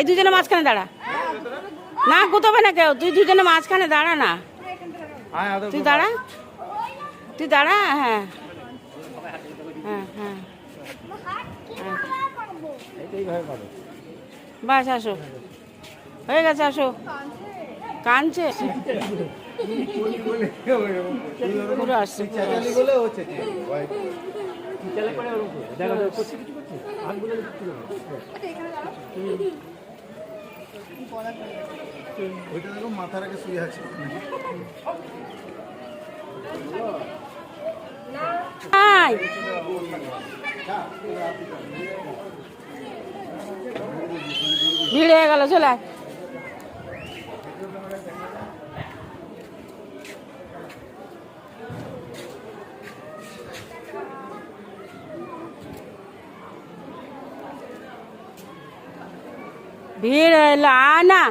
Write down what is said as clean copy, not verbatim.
এই দুজনে মাঝখানে দাঁড়া, না গুতবে না কেউ, তুই দুজনে মাঝখানে দাঁড়া না, তুই দাঁড়া, তুই দাঁড়া। হ্যাঁ হ্যাঁ হ্যাঁ বাস, আসো, হয়ে গেছে, আসো। কাঁদছে পুরো, আসছে মাথার আগে শুয়ে আছে। ভিড় হয়ে গেল, চলে আয়। ভিড় হইলো, আনা